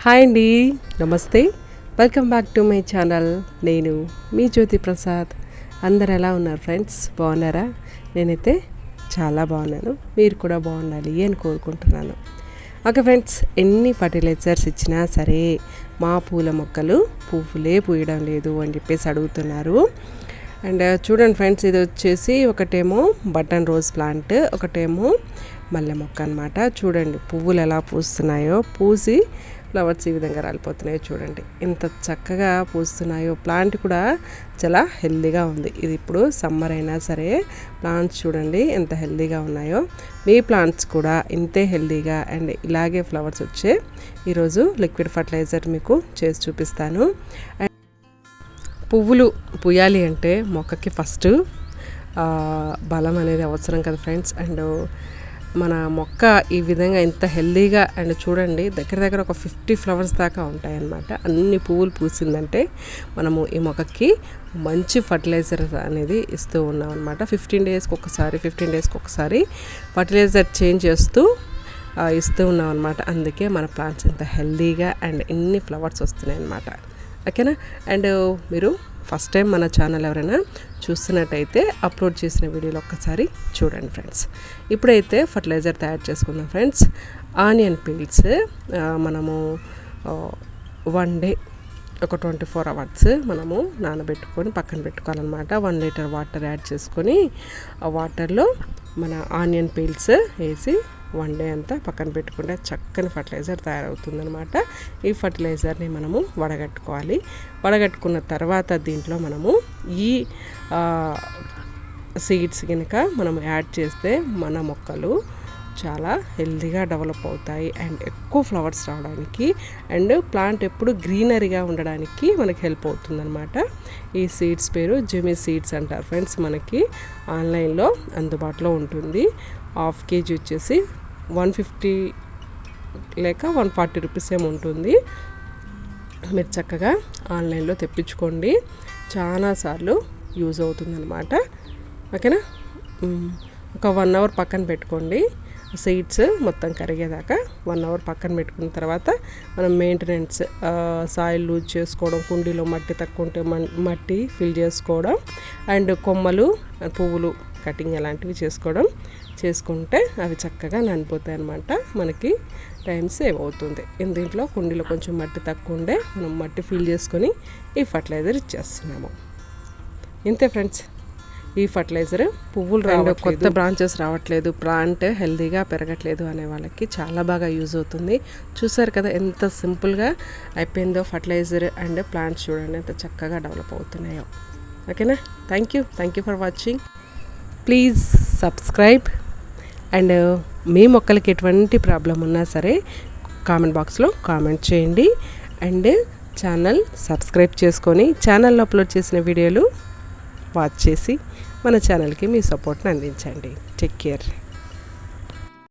Hi అండి, నమస్తే. Welcome back to my channel. నేను మీ జ్యోతి ప్రసాద్. అందరు ఎలా ఉన్నారు ఫ్రెండ్స్? బాగున్నారా? నేనైతే చాలా బాగున్నాను. మీరు కూడా బాగుండాలి అని కోరుకుంటున్నాను. ఓకే ఫ్రెండ్స్, ఎన్ని ఫర్టిలైజర్స్ ఇచ్చినా సరే మా పూల మొక్కలు పువ్వులే పూయడం లేదు అని చెప్పేసి అడుగుతున్నారు. అండ్ చూడండి ఫ్రెండ్స్, ఇది వచ్చేసి ఒకటేమో బటన్ రోజ్ ప్లాంట్, ఒకటేమో మల్లె మొక్క అనమాట. చూడండి పువ్వులు ఎలా పూస్తున్నాయో, పూసి ఫ్లవర్స్ ఈ విధంగా రాలిపోతున్నాయో చూడండి, ఎంత చక్కగా పూస్తున్నాయో. ప్లాంట్ కూడా చాలా హెల్దీగా ఉంది. ఇది ఇప్పుడు సమ్మర్ అయినా సరే ప్లాంట్స్ చూడండి ఎంత హెల్దీగా ఉన్నాయో. మీ ప్లాంట్స్ కూడా ఇంతే హెల్దీగా అండ్ ఇలాగే ఫ్లవర్స్ వచ్చే ఈరోజు లిక్విడ్ ఫర్టిలైజర్ మీకు చేసి చూపిస్తాను. పువ్వులు పూయాలి అంటే మొక్కకి ఫస్ట్ బలం అనేది అవసరం కదా ఫ్రెండ్స్. అండ్ మన మొక్క ఈ విధంగా ఇంత హెల్దీగా అండ్ చూడండి దగ్గర ఒక 50 ఫ్లవర్స్ దాకా ఉంటాయన్నమాట. అన్ని పువ్వులు పూసిందంటే మనము ఈ మొక్కకి మంచి ఫర్టిలైజర్ అనేది ఇస్తూ ఉన్నాం అనమాట. 15 డేస్కి ఒకసారి ఫర్టిలైజర్ చేంజ్ చేస్తూ ఇస్తూ ఉన్నాం అనమాట. అందుకే మన ప్లాంట్స్ ఇంత హెల్దీగా అండ్ ఇన్ని ఫ్లవర్స్ వస్తున్నాయి అన్నమాట. ఓకేనా? అండ్ మీరు ఫస్ట్ టైం మన ఛానల్ ఎవరైనా చూస్తున్నట్టయితే అప్లోడ్ చేసిన వీడియోలు ఒక్కసారి చూడండి ఫ్రెండ్స్. ఇప్పుడైతే ఫర్టిలైజర్ తయారు చేసుకుందాం ఫ్రెండ్స్. ఆనియన్ పీల్స్ మనము 1 డే ఒక 24 అవర్స్ మనము నానబెట్టుకొని పక్కన పెట్టుకోవాలన్నమాట. 1 లీటర్ వాటర్ యాడ్ చేసుకొని ఆ వాటర్లో మన ఆనియన్ పీల్స్ వేసి 1 డే అంతా పక్కన పెట్టుకుంటే చక్కని ఫర్టిలైజర్ తయారవుతుందనమాట. ఈ ఫర్టిలైజర్ని మనము వడగట్టుకోవాలి. వడగట్టుకున్న తర్వాత దీంట్లో మనము ఈ సీడ్స్ కనుక మనం యాడ్ చేస్తే మన మొక్కలు చాలా హెల్తీగా డెవలప్ అవుతాయి అండ్ ఎక్కువ ఫ్లవర్స్ రావడానికి అండ్ ప్లాంట్ ఎప్పుడు గ్రీనరీగా ఉండడానికి మనకి హెల్ప్ అవుతుందన్నమాట. ఈ సీడ్స్ పేరు జెమీ సీడ్స్ అంటారు ఫ్రెండ్స్. మనకి ఆన్లైన్లో అందుబాటులో ఉంటుంది. 1/2 kg వచ్చేసి 150 లేక 140 రూపీస్ ఏమి ఉంటుంది. మీరు చక్కగా ఆన్లైన్లో తెప్పించుకోండి. చాలాసార్లు యూజ్ అవుతుందన్నమాట. ఓకేనా? ఒక 1 అవర్ పక్కన పెట్టుకోండి. సీడ్స్ మొత్తం కరిగేదాకా 1 అవర్ పక్కన పెట్టుకున్న తర్వాత మనం మెయింటెనెన్స్, సాయిల్ లూజ్ చేసుకోవడం, కుండీలో మట్టి తక్కువ ఉంటే మట్టి ఫిల్ చేసుకోవడం అండ్ కొమ్మలు పువ్వులు కటింగ్ అలాంటివి చేసుకుంటే అవి చక్కగా నానిపోతాయి అన్నమాట. మనకి టైం సేవ్ అవుతుంది. దీంట్లో కుండీలో కొంచెం మట్టి తక్కువ ఉండే మనం మట్టి ఫిల్ చేసుకొని ఈ ఫర్టిలైజర్ ఇచ్చేస్తున్నాము. ఇంతే ఫ్రెండ్స్. ఈ ఫర్టిలైజర్ పువ్వులు కొత్త బ్రాంచెస్ రావట్లేదు, ప్లాంట్ హెల్దీగా పెరగట్లేదు అనే వాళ్ళకి చాలా బాగా యూజ్ అవుతుంది. చూసారు కదా ఎంత సింపుల్గా అయిపోయిందో ఫర్టిలైజర్. అండ్ ప్లాంట్స్ చూడండి ఎంత చక్కగా డెవలప్ అవుతున్నాయో. ఓకేనా? Thank you for watching. Please subscribe. And మీ మొక్కలకి ఎటువంటి ప్రాబ్లం ఉన్నా సరే కామెంట్ బాక్స్లో కామెంట్ చేయండి. అండ్ ఛానల్ సబ్స్క్రైబ్ చేసుకొని ఛానల్లో అప్లోడ్ చేసిన వీడియోలు వాచ్ చేసి మన ఛానల్కి మీ సపోర్ట్ని అందించండి. Take care.